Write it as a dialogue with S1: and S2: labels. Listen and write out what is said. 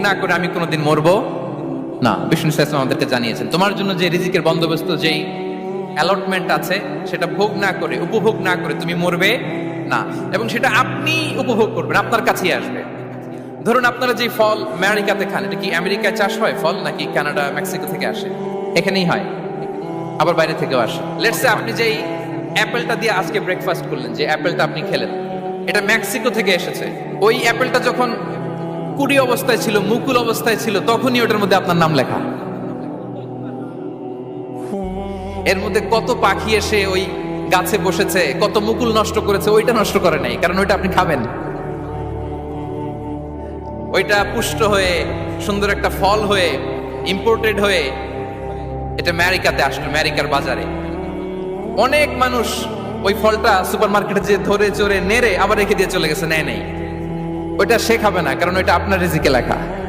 S1: না করে আমি কোনোদিন মরবো না। বিষ্ণু ইসলাম আমাদেরকে জানিয়েছেন তোমার জন্য যে রিজিকের বন্দোবস্ত, যেই অ্যালটমেন্ট আছে, সেটা ভোগ না করে, উপভোগ না করে তুমি মরবে না, এবং সেটা আপনি উপভোগ করবেন, আপনার কাছেই আসবে। ধরুন আপনারা যে ফল আমেরিকাতে খান, এটা কি আমেরিকায় চাষ হয় ফল, নাকি কানাডা মেক্সিকো থেকে আসে? এখানেই হয়, আবার বাইরে থেকেও আসে। লেটস সে আপনি যেই অ্যাপেলটা দিয়ে আজকে ব্রেকফাস্ট করলেন, যে অ্যাপেলটা আপনি খেলেন, এটা মেক্সিকো থেকে এসেছে। ওই অ্যাপেলটা যখন কুড়ি অবস্থায় ছিল, মুকুল অবস্থায় ছিল, তখনই ওটার মধ্যে আপনার নাম লেখা। এর মধ্যে কত পাখি এসে ওই গাছে বসেছে, কত মুকুল নষ্ট করেছে, ওইটা নষ্ট করে নাই, কারণ ওইটা আপনি খাবেন। ওইটা পুষ্ট হয়ে সুন্দর একটা ফল হয়ে ইম্পোর্টেড হয়ে এটা আমেরিকাতে আসলো, আমেরিকার বাজারে। অনেক মানুষ ওই ফলটা সুপার মার্কেটে যে ধরে চড়ে নেড়ে আবার রেখে দিয়ে চলে গেছে, নেয় নেই। ওইটা সে খাবে না, কারণ ওইটা আপনার রিজিকে লেখা।